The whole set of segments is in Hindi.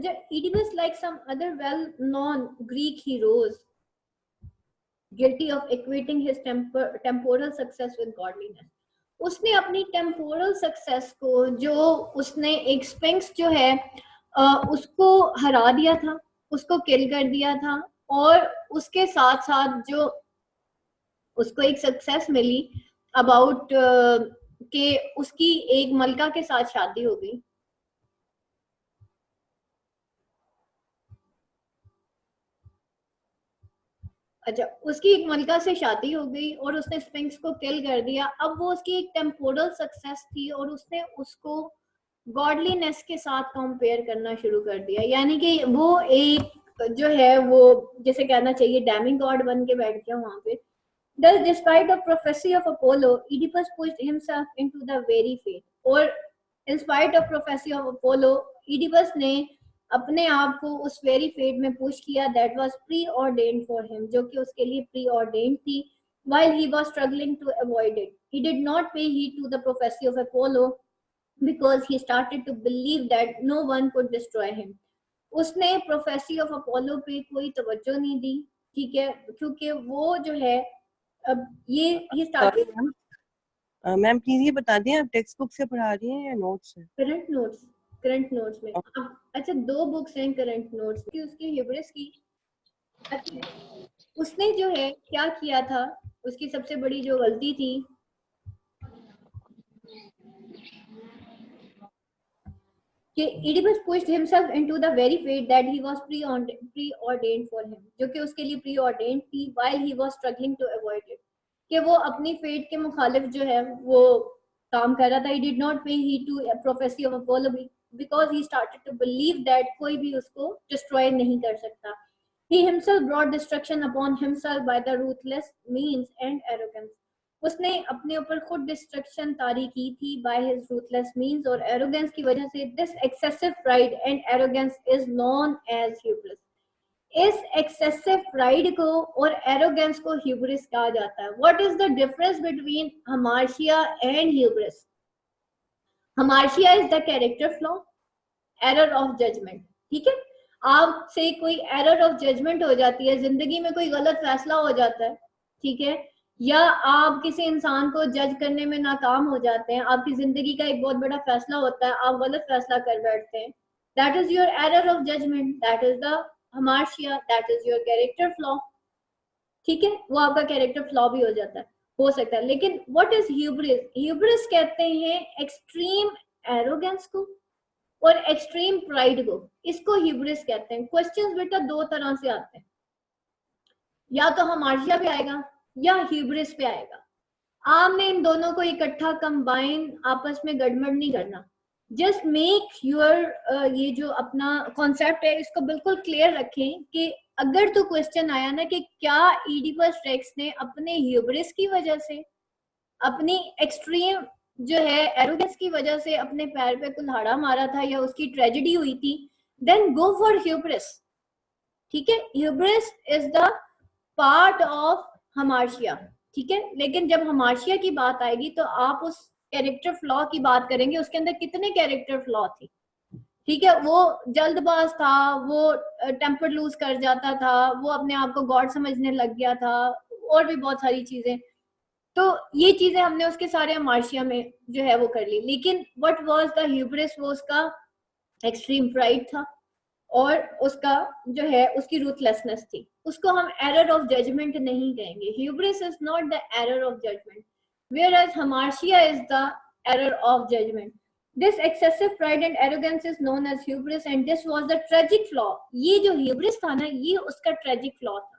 अच्छा, Oedipus, like some other well-known Greek heroes, guilty of equating his temporal success with godliness. उसने अपनी टेम्पोरल सक्सेस को, जो उसने एक स्पिंक्स जो है उसको हरा दिया था, उसको किल कर दिया था, और उसके साथ साथ जो उसको एक सक्सेस मिली अबाउट कि उसकी एक मलका के साथ शादी हो गई। अच्छा, उसकी एक मलका से शादी हो गई और उसने स्पिंक्स को किल कर दिया। अब वो उसकी एक टेम्पोरल सक्सेस थी और उसने उसको गॉडलीनेस के साथ कंपेयर करना शुरू कर दिया, यानी कि वो एक जो है वो जैसे कहना चाहिए डैमिंग गॉड बन के बैठ गया वहां पे। Thus, despite the prophecy of Apollo, Oedipus pushed himself into the very fate. और in spite of prophecy of Apollo, Oedipus ने अपने आप को उस वेरी फेट में पुश किया that was preordained for him, जो कि उसके लिए preordained थी, while he was struggling to avoid it. He did not pay heed to the prophecy of Apollo because he started to believe that no one could destroy him. उसने प्रोफेसी ऑफ अपोलो पे कोई तवज्जो नहीं दी, ठीक है, क्योंकि वो जो है अब ये स्टार्टेड। मैम प्लीज ये बता दें, आप टेक्स्ट बुक से पढ़ा रही हैं या नोट्स से? करंट नोट्स में। अच्छा, 2 बुक्स हैं करंट नोट्स की, उसकी ह्यूब्रिस की। अच्छा, उसने जो है क्या किया था, उसकी सबसे बड़ी जो गलती थी कि Oedipus pushed himself into the very fate that he was preordained for him, जो कि उसके लिए preordained थी, while he was struggling to avoid it, कि वो अपनी फेट के मुखालिफ जो है वो काम कर रहा था। He did not pay heed to a prophecy of Apollo because he started to believe that कोई भी उसको destroy नहीं कर सकता। He himself brought destruction upon himself by the ruthless means and arrogance. उसने अपने ऊपर खुद डिस्ट्रक्शन तारी की थी बाय हिज रूथलेस मींस और एरोगेंस की वजह से। This excessive pride and arrogance is known as hubris. इस एक्सेसिव प्राइड को और एरोगेंस को ह्यूब्रिस कहा जाता है। What is the difference between hamartia and hubris? Hamartia is the character flaw, error of judgement, ठीक है। आपसे कोई एरर ऑफ जजमेंट हो जाती है, जिंदगी में कोई गलत फैसला हो जाता है, ठीक है, या आप किसी इंसान को जज करने में नाकाम हो जाते हैं, आपकी जिंदगी का एक बहुत बड़ा फैसला होता है, आप गलत फैसला कर बैठते हैं, that is your error of judgement, that is the hamartia, that is your character flaw, ठीक है, वो आपका कैरेक्टर फ्लॉ भी हो जाता है, हो सकता है। लेकिन व्हाट इज ह्यूब्रिस? ह्यूब्रिस कहते हैं एक्सट्रीम एरोगेंस को और एक्सट्रीम प्राइड को, इसको ह्यूब्रिस कहते हैं। क्वेश्चंस बेटा 2 तरह से आते हैं, या तो हमार्शिया पे आएगा या ह्यूब्रिस पे आएगा। आपने इन दोनों को इकट्ठा कंबाइन आपस में गड़बड़ नहीं करना। जस्ट मेक योर ये जो अपना कॉन्सेप्ट है इसको बिल्कुल क्लियर रखें कि अगर तो क्वेश्चन आया ना कि क्या ईडिपस रेक्स ने अपने ह्यूब्रिस की वजह से, अपनी एक्सट्रीम जो है एरोगेंस की वजह से अपने पैर पे कुल्हाड़ा मारा था या उसकी ट्रेजेडी हुई थी, देन गो फॉर ह्यूब्रिस, ठीक है। Hubris is the part of hamartia, ठीक है। लेकिन जब हमार्शिया की बात आएगी तो आप उस कैरेक्टर फ्लॉ की बात करेंगे, उसके अंदर कितने कैरेक्टर फ्लॉ थे, ठीक है। वो जल्दबाज था, वो टेम्पर लूज कर जाता था, वो अपने आप को गॉड समझने लग गया था, और भी बहुत सारी चीजें। तो ये चीजें हमने उसके सारे हमार्शिया में जो है वो कर ली। लेकिन व्हाट वाज द ह्यूब्रिस? वो उसका एक्सट्रीम प्राइड था और उसका जो है उसकी रूथलेसनेस थी। उसको हम एरर ऑफ जजमेंट नहीं कहेंगे। Hubris is not the error of judgement, whereas hamartia is the error of judgment. This excessive pride and arrogance is known as hubris and this was the tragic flaw. ये जो hubris था ना, ये उसका tragic flaw था,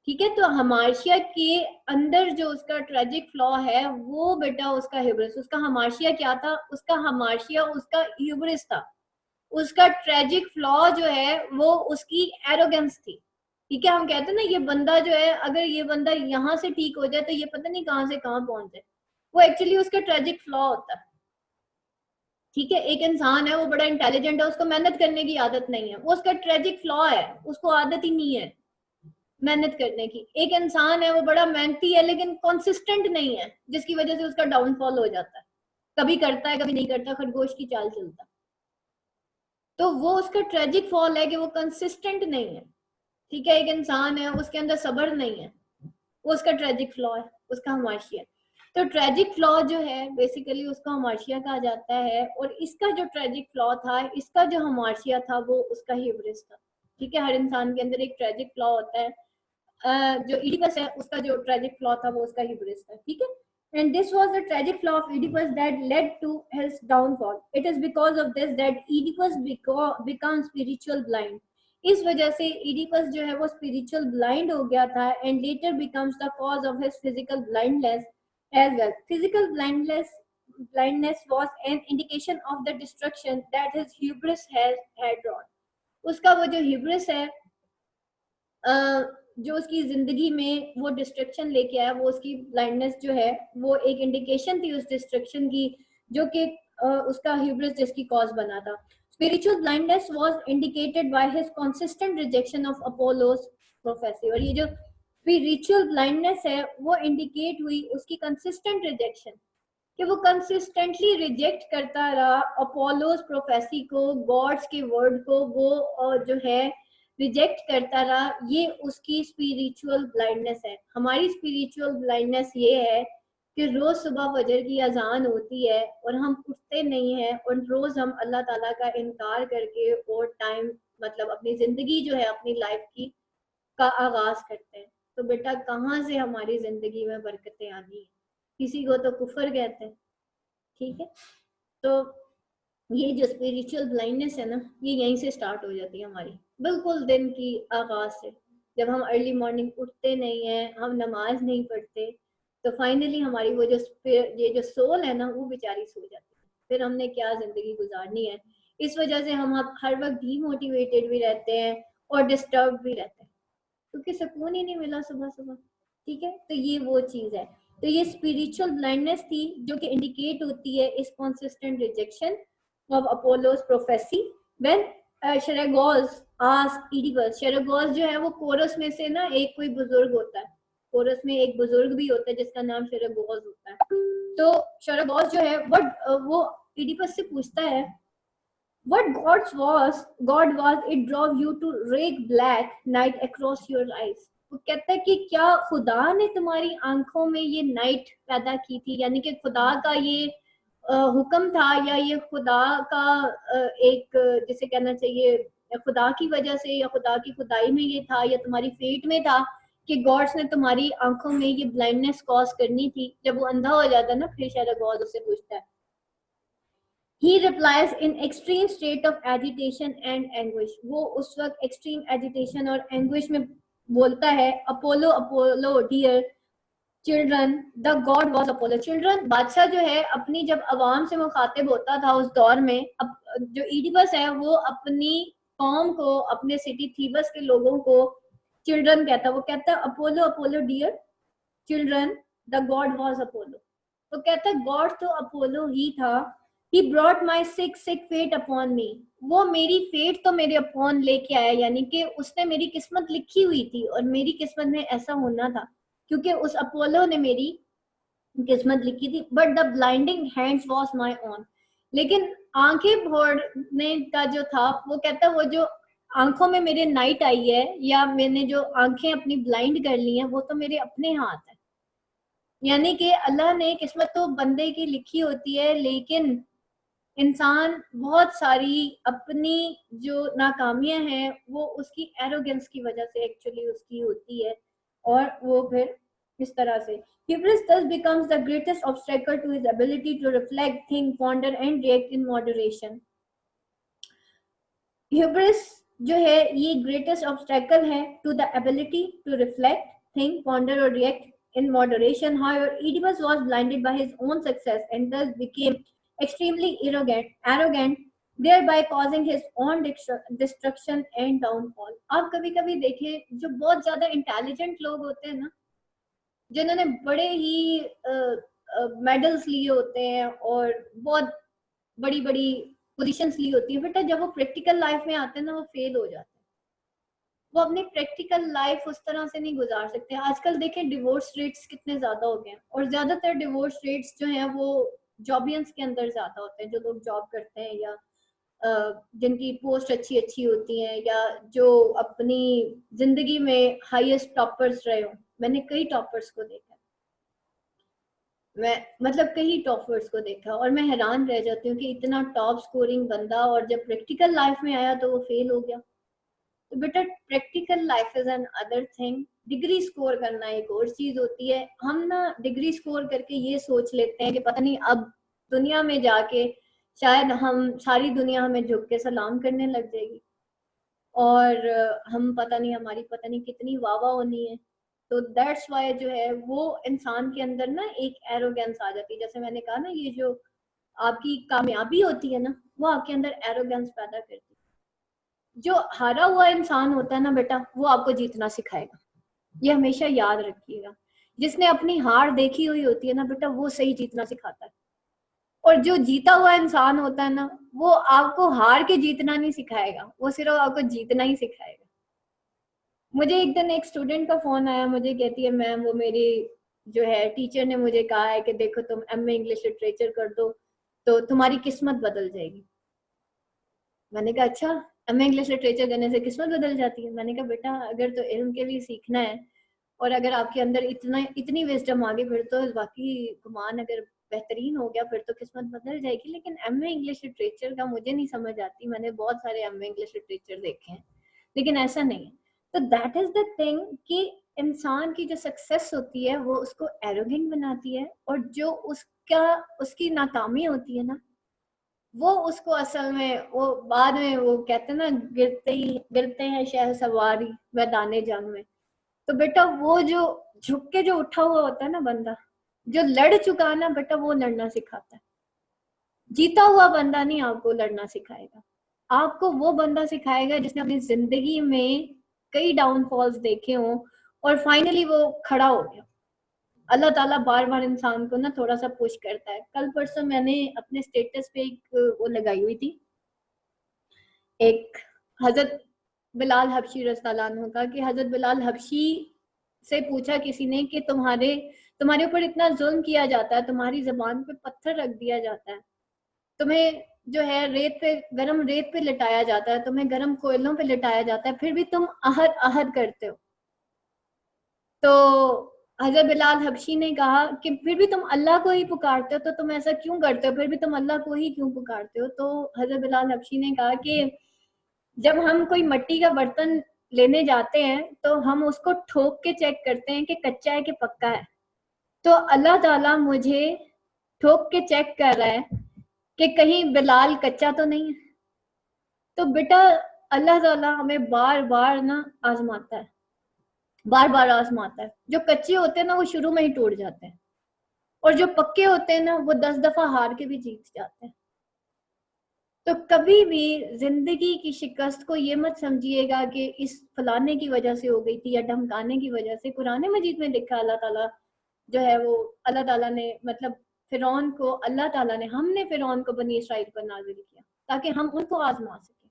ठीक है। तो हमार्शिया के अंदर जो उसका ट्रेजिक फ्लॉ है वो बेटा उसका ह्यूब्रिस। उसका हमार्शिया क्या था? उसका हमार्शिया उसका ह्यूब्रिस था। उसका ट्रेजिक फ्लॉ जो है वो उसकी एरोगेंस थी, ठीक है। हम कहते हैं ना ये बंदा जो है, अगर ये बंदा यहाँ से ठीक हो जाए तो ये पता नहीं कहाँ से कहाँ पहुंच जाए, वो एक्चुअली उसका ट्रेजिक फ्लॉ होता है, ठीक है। एक इंसान है वो बड़ा इंटेलिजेंट है, उसको मेहनत करने की आदत नहीं है, वो उसका ट्रेजिक फ्लॉ है, उसको आदत ही नहीं है मेहनत करने की। एक इंसान है वो बड़ा मेहनती है लेकिन कंसिस्टेंट नहीं है, जिसकी वजह से उसका डाउनफॉल हो जाता है, कभी करता है कभी नहीं करता, खरगोश की चाल चलता। तो वो उसका ट्रेजिक फॉल है कि वो कंसिस्टेंट नहीं है। ठीक है, एक इंसान है उसके अंदर सब्र नहीं है, वो उसका ट्रेजिक फ्लॉ है, उसका हमाशिया। तो ट्रेजिक फ्लॉ जो है बेसिकली उसका हमाशिया कहा जाता है, और इसका जो ट्रेजिक फ्लॉ था, इसका जो हमाशिया था, वो उसका ह्यूब्रिस था। ठीक है, हर इंसान के अंदर एक ट्रेजिक फ्लॉ होता है। जो इडिपस है उसका जो ट्रेजिक फ्लॉ था वो उसका ह्यूब्रिस था। ठीक है, and this was the tragic flaw of Oedipus that led to his downfall. It is because of this that Oedipus becomes spiritual blind. इस वजह से इडिपस जो है वो स्पिरिचुअल ब्लाइंड हो गया था, and later becomes the cause of his physical blindness as well. Physical blindness was an indication of the destruction that his hubris had wrought. उसका वो जो hubris है, जो उसकी जिंदगी में वो डिस्ट्रक्शन लेके आया, वो उसकी ब्लाइंडनेस जो है वो एक इंडिकेशन थी उस डिस्ट्रक्शन की, जो कि उसका ह्यूब्रिस जिसकी कॉज बना था। Spiritual blindness was indicated by his consistent rejection of Apollos prophecy. और ये जो स्पिरिचुअल ब्लाइंडनेस है वो इंडिकेट हुई उसकी कंसिस्टेंट रिजेक्शन, कि वो कंसिस्टेंटली रिजेक्ट करता रहा अपोलोस प्रोफेसी को, गॉड्स के वर्ड को वो जो है रिजेक्ट करता रहा। ये उसकी स्पिरिचुअल ब्लाइंडनेस है। हमारी स्पिरिचुअल ब्लाइंडनेस ये है कि रोज सुबह फजर की अजान होती है और हम उठते नहीं हैं, और रोज हम अल्लाह ताला का इनकार करके और टाइम मतलब अपनी जिंदगी जो है अपनी लाइफ की का आगाज करते हैं। तो बेटा कहाँ से हमारी जिंदगी में बरकतें आनी है? किसी को तो कुफर कहते हैं। ठीक है, तो ये जो स्पिरिचुअल ब्लाइंडनेस है ना, ये यहीं से स्टार्ट हो जाती है हमारी, बिल्कुल दिन की आगाज से। जब हम अर्ली मॉर्निंग उठते नहीं है, हम नमाज नहीं पढ़ते, तो फाइनली हमारी वो जो ये जो सोल है ना, वो बेचारी सो जाती है। फिर हमने क्या जिंदगी गुजारनी है? इस वजह से हम हर वक्त डीमोटिवेटेड भी रहते हैं और डिस्टर्ब भी रहते हैं, क्योंकि सुकून ही नहीं मिला सुबह सुबह। ठीक है, तो ये वो चीज है। तो ये स्पिरिचुअल ब्लाइंडनेस थी जो कि इंडिकेट होती है इस consistent rejection of Apollo's prophecy when Sheregoz asked Oedipus। शेरेगोस जो है वो कोरस में से ना एक कोई बुजुर्ग होता है, कोरस में एक बुजुर्ग भी होता है जिसका नाम शेरेगोस होता है। तो शेरेगोस जो है वो इडिपस से पूछता है, what God was it drove you to rake black night across your eyes। वो कहता है कि क्या खुदा ने तुम्हारी आंखों में ये नाइट पैदा की थी, यानी कि खुदा का ये हुक्म था, या ये खुदा का एक जिसे कहना चाहिए खुदा की वजह से, या खुदा की खुदाई में ये था, या तुम्हारी फेट में था कि गॉड्स ने तुम्हारी आंखों में ये ब्लाइंडनेस कॉज करनी थी? जब वो अंधा हो जाता है ना, फिर शायद गॉड उससे पूछता है। He replies in extreme state of agitation and anguish। वो उस वक्त एक्सट्रीम एजिटेशन और एंग्विश में बोलता है, Apollo Apollo dear children the god was Apollo. Children, बादशाह जो है अपनी जब अवाम से मुखातिब होता था उस दौर में, जो ईडिपस है वो अपनी कौम को, अपने सिटी थीबस के लोगों को चिल्ड्रन कहता। वो कहता Apollo Apollo dear children the god was Apollo. तो कहता गॉड तो अपोलो ही था। He brought my sick fate upon me। वो मेरी फेट तो मेरे अपॉन लेके आया, यानी कि उसने मेरी किस्मत लिखी हुई थी और मेरी किस्मत में ऐसा होना था, क्योंकि उस अपोलो ने मेरी किस्मत लिखी थी। But the blinding hands was my own. लेकिन आंखें फोड़ने का जो था, वो कहता वो जो आंखों में मेरे नाइट आई है, या मैंने जो आंखें अपनी ब्लाइंड कर ली हैं, वो तो मेरे अपने हाथ है। यानी कि अल्लाह ने किस्मत तो बंदे की लिखी होती है, लेकिन इंसान बहुत सारी अपनी जो नाकामियां हैं वो उसकी एरोगेंस की वजह से एक्चुअली उसकी होती है, और वो फिर इस तरह से hubris thus becomes the greatest obstacle to his ability to reflect, think, ponder and react in moderation। hubris जो है ये greatest obstacle है to the ability to reflect, think, ponder or react in moderation। However, Oedipus was blinded by his own success and thus became extremely arrogant, thereby causing his own destruction and downfall। आप कभी कभी देखें जो बहुत ज्यादा इंटेलिजेंट लोग होते हैं ना, जिन्होंने बड़े ही मेडल्स लिए होते हैं और बहुत बड़ी बड़ी पोजीशंस ली होती है, बेटा जब वो प्रैक्टिकल लाइफ में आते हैं ना, वो फेल हो जाते हैं। वो अपनी प्रैक्टिकल लाइफ उस तरह से नहीं गुजार सकते। आजकल देखें डिवोर्स रेट्स कितने ज्यादा हो गए हैं, और ज्यादातर डिवोर्स रेट्स जो हैं वो जॉबियंस के अंदर ज्यादा होते हैं, जो लोग जॉब करते हैं या जिनकी पोस्ट अच्छी अच्छी होती हैं या जो अपनी जिंदगी में हाईएस्ट टॉपर्स रहे हो। मैंने कई टॉपर्स को देखा, मैं मतलब कई टॉपर्स को देखा और मैं हैरान रह जाती हूँ कि इतना टॉप स्कोरिंग बंदा और जब प्रैक्टिकल लाइफ में आया तो वो फेल हो गया। तो बेटा practical life is an other thing, degree score करना एक और चीज होती है। हम ना डिग्री स्कोर करके ये सोच लेते हैं कि पता नहीं अब दुनिया में जाके शायद हम सारी दुनिया हमें झुक के सलाम करने लग जाएगी और हम पता नहीं हमारी पता नहीं कितनी वाह होनी है। तो दैट्स वाई जो है वो इंसान के अंदर ना एक एरोगेंस आ जाती है। जैसे मैंने कहा ना, ये जो आपकी कामयाबी होती है ना, वो आपके अंदर एरोगेंस पैदा करती है। जो हारा हुआ इंसान होता है ना बेटा, वो आपको जीतना सिखाएगा, ये हमेशा याद रखिएगा। जिसने अपनी हार देखी हुई होती है ना बेटा, वो सही जीतना सिखाता है। और जो जीता हुआ इंसान होता है ना, वो आपको हार के जीतना नहीं सिखाएगा, वो सिर्फ आपको जीतना ही सिखाएगा। मुझे एक दिन एक स्टूडेंट का फोन आया, मुझे कहती है मैम वो मेरी जो है टीचर ने मुझे कहा है कि देखो तुम एमए इंग्लिश लिटरेचर कर दो तो तुम्हारी किस्मत बदल जाएगी। मैंने कहा अच्छा, एमए इंग्लिश लिटरेचर करने से किस्मत बदल जाती है? मैंने कहा बेटा अगर तो इल्म के लिए सीखना है और अगर आपके अंदर इतनी विजडम आ गई, फिर तो बाकी गुमान अगर बेहतरीन हो गया फिर तो किस्मत बदल जाएगी। लेकिन एमए इंग्लिश लिटरेचर का मुझे नहीं समझ आती, मैंने बहुत सारे एमए इंग्लिश लिटरेचर देखे हैं लेकिन ऐसा नहीं है। तो दैट इज द थिंग कि इंसान की जो सक्सेस होती है वो उसको एरोगेंट बनाती है, और जो उसकी नाकामी होती है ना, वो उसको असल में वो बाद में वो कहते हैं ना, गिरते हैं शह सवारी मैदाने जंग में। तो बेटा वो जो झुक के जो उठा हुआ होता है ना बंदा, जो लड़ चुका है ना बेटा, वो लड़ना सिखाता है। जीता हुआ बंदा नहीं आपको लड़ना सिखाएगा, आपको वो बंदा सिखाएगा जिसने अपनी जिंदगी में कई डाउनफॉल्स देखे हों और फाइनली वो खड़ा हो गया। अल्लाह ताला बार बार इंसान को ना थोड़ा सा पुश करता है। कल परसों मैंने अपने स्टेटस पे एक वो लगाई हुई थी, एक हजरत बिलाल हबशी रज़ियल्लाहु अन्हु का, कि हजरत बिलाल हबशी से पूछा किसी ने कि तुम्हारे ऊपर इतना जुल्म किया जाता है, तुम्हारी जबान पे पत्थर रख दिया जाता है, तुम्हें जो है गरम रेत पे लिटाया जाता है, तुम्हें गरम कोयलों पे लिटाया जाता है, फिर भी तुम अहद अहद करते हो। तो हजरत बिलाल हबशी ने कहा कि फिर भी तुम अल्लाह को ही पुकारते हो, तो तुम ऐसा क्यों करते हो, फिर भी तुम अल्लाह को ही क्यों पुकारते हो? तो हजरत बिलाल हबशी ने कहा कि जब हम कोई मिट्टी का बर्तन लेने जाते हैं तो हम उसको ठोक के चेक करते हैं कि कच्चा है कि पक्का है। तो अल्लाह ताला मुझे ठोक के चेक कर रहा है कि कहीं बिलाल कच्चा तो नहीं है। तो बेटा अल्लाह ताला हमें बार बार ना आजमाता है, बार बार आजमाता है। जो कच्चे होते हैं ना वो शुरू में ही टूट जाते हैं, और जो पक्के होते हैं ना वो 10 दफा हार के भी जीत जाते हैं। तो कभी भी जिंदगी की शिकस्त को ये मत समझिएगा कि इस फलाने की वजह से हो गई थी या धमकाने की वजह से। कुरान मजीद में लिखा अल्लाह ताला जो है वो अल्लाह ताला ने मतलब फिरौन को अल्लाह ताला ने हमने फिरौन को बनी इसराइल पर नाजिल किया ताकि हम उनको आजमा सके।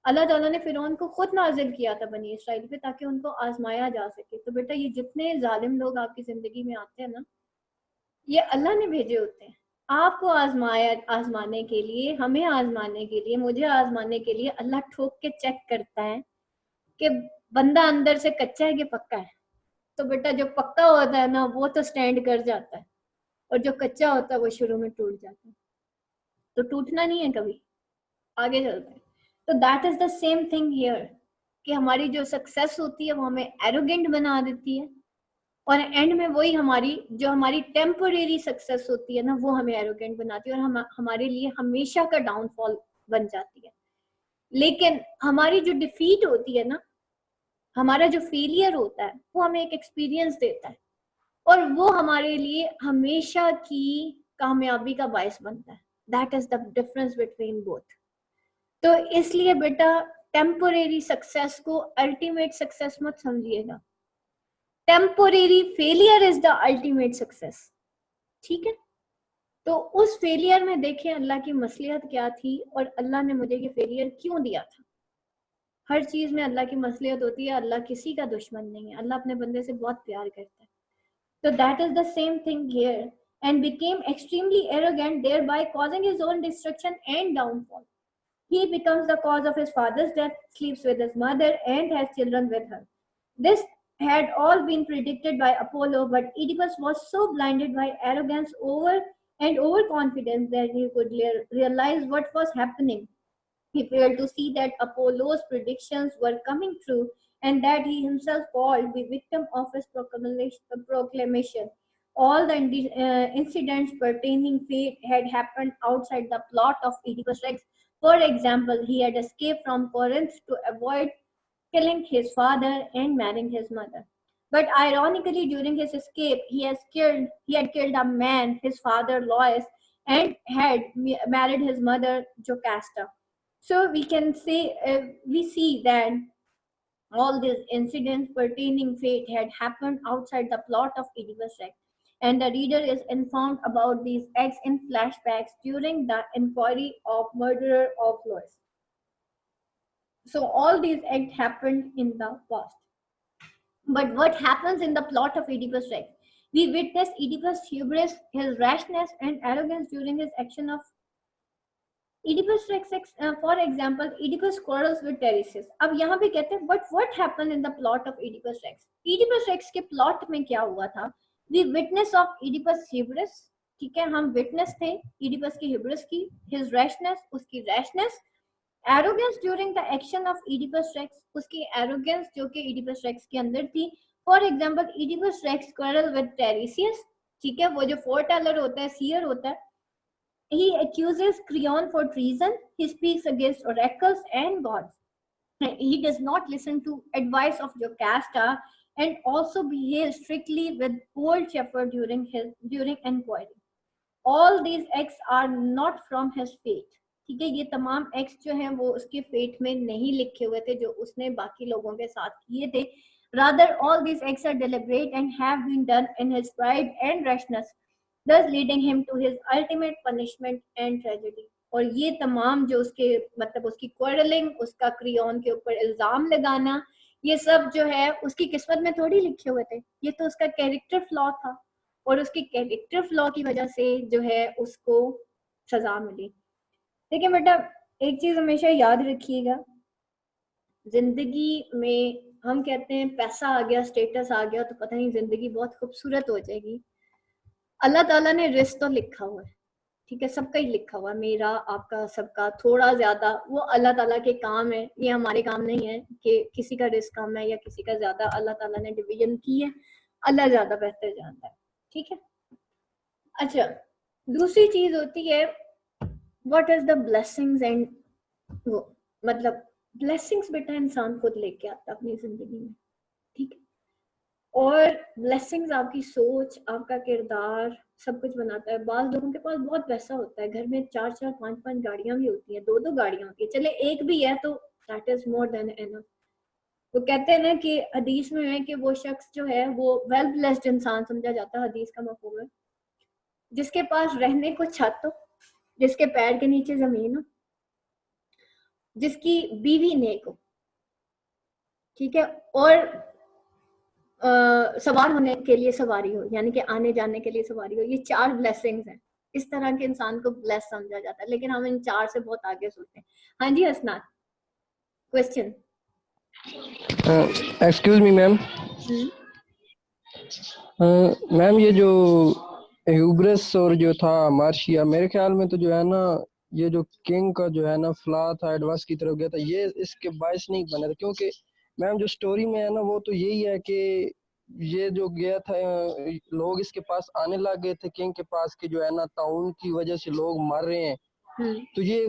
अल्लाह ताला ने फिरौन को खुद नाजिल किया था बनी इसराइल पे ताकि उनको आजमाया जा सके। तो बेटा ये जितने जालिम लोग आपकी जिंदगी में आते हैं ना, ये अल्लाह ने भेजे होते हैं आपको आजमाने के लिए, हमें आजमाने के लिए, मुझे आजमाने के लिए। अल्लाह ठोक के चेक करता है कि बंदा अंदर से कच्चा है कि पक्का है। तो बेटा जो पक्का होता है ना वो तो स्टैंड कर जाता है, और जो कच्चा होता है वो शुरू में टूट जाता है। तो टूटना नहीं है कभी, आगे चलते हैं। तो that is the same thing here कि हमारी जो सक्सेस होती है वो हमें एरोगेंट बना देती है, और एंड में वही हमारी टेम्परेरी सक्सेस होती है ना, वो हमें एरोगेंट बनाती है और हमारे लिए हमेशा का डाउनफॉल बन जाती है। लेकिन हमारी जो डिफीट होती है ना, हमारा जो फेलियर होता है, वो हमें एक एक्सपीरियंस देता है और वो हमारे लिए हमेशा की कामयाबी का बायस बनता है। That is the difference between both. तो इसलिए बेटा टेम्पोरेरी सक्सेस को अल्टीमेट सक्सेस मत समझिएगा। Temporary failure is the ultimate success, ठीक है? तो उस फेलियर में देखें अल्लाह की मसलियत क्या थी और अल्लाह ने मुझे ये फेलियर क्यों दिया था। हर चीज में अल्लाह की मसलियत होती है। अल्लाह किसी का दुश्मन नहीं है, अल्लाह अपने बंदे से बहुत प्यार करता है। तो that is the same thing here and became extremely arrogant, thereby causing his own destruction and downfall. He becomes the cause of his father's death, sleeps with his mother, and has children with her. This had all been predicted by Apollo, but Oedipus was so blinded by arrogance and overconfidence that he could realize what was happening. He failed to see that Apollo's predictions were coming true and that he himself called the victim of his proclamation. All the incidents pertaining fate had happened outside the plot of Oedipus Rex. For example, he had escaped from Corinth to avoid killing his father and marrying his mother. But ironically, during his escape, he had killed a man, his father Lois, and had married his mother Jocasta. So we can say we see that all these incidents pertaining fate had happened outside the plot of Oedipus Rex, and the reader is informed about these acts in flashbacks during the inquiry of murderer of Lois. So all these acts happened in the past. But what happens in the plot of Oedipus Rex? We witness Oedipus' hubris, his rashness and arrogance during his action of Oedipus Rex, for example, Oedipus quarrels with Tiresias. अब यहाँ पे कहते हैं, but what happened in the plot of Oedipus Rex? Oedipus Rex के plot में क्या हुआ था? We witness of Oedipus hubris, ठीक है, हम witness थे Oedipus की hubris की, his rashness, उसकी rashness, arrogance during the action of Oedipus Rex, उसकी arrogance जो कि Oedipus Rex के अंदर थी. For example, Oedipus Rex quarrel with Tiresias, ठीक है, वो जो foreteller होता है, seer होता है. He accuses Creon for treason. He speaks against oracles and gods. He does not listen to advice of Jocasta and also behaves strictly with old shepherd during inquiry. All these acts are not from his fate. ठीक है, ये तमाम एक्ट्स जो हैं वो उसके फेट में नहीं लिखे हुए थे जो उसने बाकी लोगों के साथ किए थे. Rather, all these acts are deliberate and have been done in his pride and rashness, thus leading him to his ultimate punishment and tragedy. और ये तमाम जो उसके मतलब उसकी क्वारलिंग, उसका क्रियोन के ऊपर इल्जाम लगाना, ये सब जो है उसकी किस्मत में थोड़ी लिखे हुए थे. ये तो उसका कैरेक्टर फ्लॉ था और उसके कैरेक्टर फ्लॉ की वजह से जो है उसको सजा मिली. देखिए बेटा, एक चीज हमेशा याद रखिएगा, जिंदगी में हम कहते हैं पैसा आ गया, स्टेटस आ गया तो पता नहीं जिंदगी बहुत खूबसूरत हो जाएगी. अल्लाह ताला ने रिस्क तो लिखा हुआ है, ठीक है, सबका ही लिखा हुआ है, मेरा आपका सबका, थोड़ा ज्यादा वो अल्लाह ताला के काम है, ये हमारे काम नहीं है कि किसी का रिस्क कम है या किसी का ज्यादा. अल्लाह ताला ने डिवीजन की है, अल्लाह ज्यादा बेहतर जानता है, ठीक है. अच्छा, दूसरी चीज होती है what is the blessings and वो मतलब ब्लेसिंग्स बेटा इंसान खुद लेके आता है अपनी जिंदगी में, ठीक है. और ब्लेसिंग्स आपकी सोच, आपका किरदार सब कुछ बनाता है. बाज लोगों के पास बहुत पैसा होता है, घर में 4-4, 5-5 गाड़ियां भी होती हैं, 2-2 गाड़ियां होती है, चले एक भी है तो that is more than enough. वो कहते हैं ना कि हदीस में है कि वो शख्स जो है वो वेल ब्लेस्ड इंसान समझा जाता है. हदीस का मफहूम है जिसके पास रहने को छत हो, जिसके पैर के नीचे जमीन हो, जिसकी बीवी नेक हो, ठीक है, और सवार होने के लिए सवारी हो, यानी कि आने जाने के लिए सवारी हो. ये 4 ब्लेसिंग्स हैं. इस तरह के इंसान को ब्लेस समझा जाता है, लेकिन हम इन 4 से बहुत आगे सोचते हैं. हाँ जी Hasnat, question. Excuse me ma'am. Ma'am ये जो ह्यूब्रिस और जो था मार्शिया, मेरे ख्याल में तो जो है ना ये जो किंग का जो है ना फ्ला था, एडवांस की तरफ गया था, ये इसके बायस नहीं बना था. क्योंकि मैम जो स्टोरी में है ना वो तो यही है कि ये जो गया था लोग इसके पास आने लग गए थे किंग के पास कि जो है ना ताउन की वजह से लोग मर रहे हैं. तो ये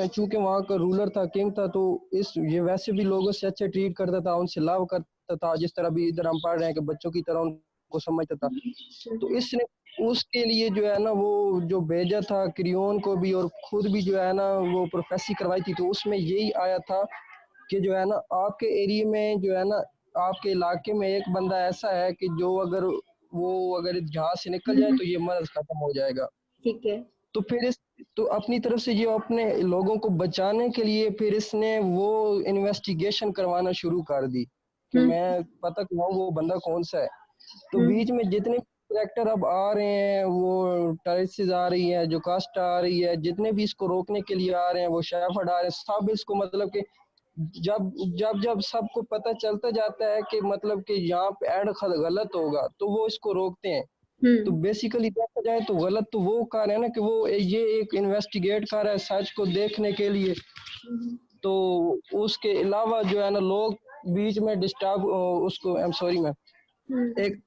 चूंकि वहाँ का रूलर था, किंग था, तो ये वैसे भी लोगों से अच्छे ट्रीट करता था, उनसे लव करता था, जिस तरह भी इधर हम पढ़ रहे हैं कि बच्चों की तरह उनको समझता था. तो इसने उसके लिए जो है ना वो जो भेजा था क्रियोन को भी और खुद भी जो है ना वो प्रोफेसी करवाई थी. तो उसमें यही आया था कि जो है ना आपके एरिया में जो है ना आपके इलाके में एक बंदा ऐसा है कि जो अगर जहाँ से निकल जाए तो ये मर्ज खत्म हो जाएगा, ठीक है. तो फिर तो अपनी तरफ से ये अपने लोगों को बचाने के लिए फिर इसने वो इन्वेस्टिगेशन करवाना शुरू कर दी कि मैं पता कराऊं वो बंदा कौन सा है. तो बीच में जितने ट्रैक्टर अब आ रहे हैं, वो टैक्सीज आ रही है, जो कास्ट आ रही है, जितने भी इसको रोकने के लिए आ रहे हैं, वो शेफर्ड आ रहे हैं, सब इसको मतलब कि जब जब जब सबको पता चलता जाता है कि मतलब कि यहाँ पे एंड गलत होगा तो वो इसको रोकते हैं। तो बेसिकली देखा जाए तो गलत तो वो कर है ना कि वो ये एक इन्वेस्टिगेट कर रहा है सच को देखने के लिए, तो उसके अलावा जो है ना लोग बीच में डिस्टर्ब उसको आई एम सॉरी मैम एक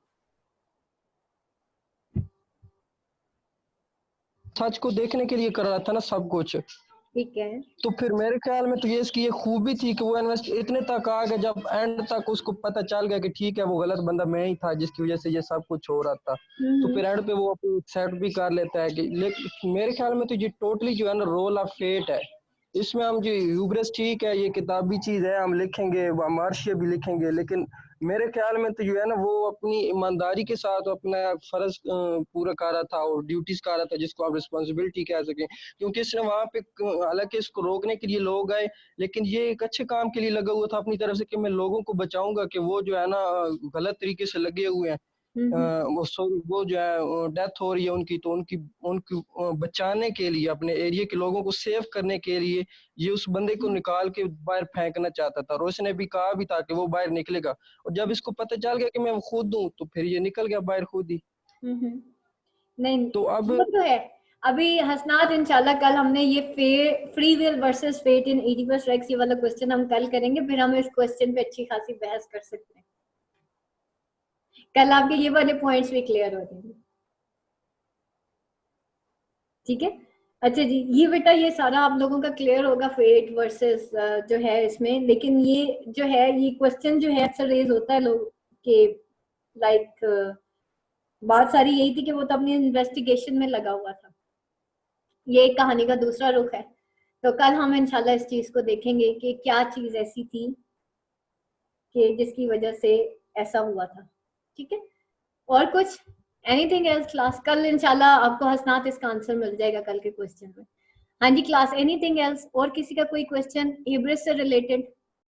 सच को देखने के लिए कर रहा था ना सब कुछ। ठीक है। तो फिर मेरे ख्याल में तो ये इसकी ये खूबी थी कि वो इन्वेस्ट इतने तक आ गया, जब एंड तक उसको पता चल गया कि ठीक है वो गलत बंदा मैं ही था जिसकी वजह से ये सब कुछ हो रहा था, तो फिर एंड पे वो एक्सेप्ट भी कर लेता है कि लेकिन मेरे ख्याल में तो ये टोटली जो है ना रोल ऑफ फेट है। इसमें हम जो ह्यूब्रिस ठीक है ये किताबी चीज है, हम लिखेंगे मार्शिया भी लिखेंगे, लेकिन मेरे ख्याल में तो जो है ना वो अपनी ईमानदारी के साथ अपना फर्ज पूरा कर रहा था और ड्यूटीज कर रहा था जिसको आप रिस्पॉन्सिबिलिटी कह सकें, क्योंकि इसने वहां पे हालांकि इसको रोकने के लिए लोग आए लेकिन ये एक अच्छे काम के लिए लगा हुआ था अपनी तरफ से कि मैं लोगों को बचाऊंगा कि वो जो है ना गलत तरीके से लगे हुए हैं, वो जो है डेथ हो रही है उनकी, तो उनकी उनकी बचाने के लिए अपने एरिया के लोगों को सेव करने के लिए ये उस बंदे को निकाल के बाहर फेंकना चाहता था, और उसने भी कहा भी था कि वो बाहर निकलेगा, और जब इसको पता चल गया कि मैं खुद हूँ तो फिर ये निकल गया बाहर खुद ही। नहीं तो अब वो तो है। अभी हसनात इंशाल्लाह कल हमने ये free will versus fate in Oedipus Rex ये वाला क्वेश्चन हम कल करेंगे, फिर हम इस क्वेश्चन पे अच्छी खासी बहस कर सकते हैं। कल आपके ये वाले पॉइंट्स भी क्लियर हो जाएंगे। ठीक है। अच्छा जी, ये बेटा ये सारा आप लोगों का क्लियर होगा फेट वर्सेस जो है इसमें, लेकिन ये जो है ये क्वेश्चन जो है अक्सर रेज होता है लोग के लाइक बात सारी यही थी कि वो तो अपनी इन्वेस्टिगेशन में लगा हुआ था। ये एक कहानी का दूसरा रुख है। तो कल हम इंशाल्लाह इस चीज को देखेंगे कि क्या चीज ऐसी थी कि जिसकी वजह से ऐसा हुआ था। ठीक है। और कुछ एनीथिंग एल्स क्लास? कल इंशाल्लाह आपको हसनात इसका आंसर मिल जाएगा कल के क्वेश्चन में। हाँ जी क्लास, एनीथिंग एल्स? और किसी का कोई क्वेश्चन ह्यूब्रिस से रिलेटेड?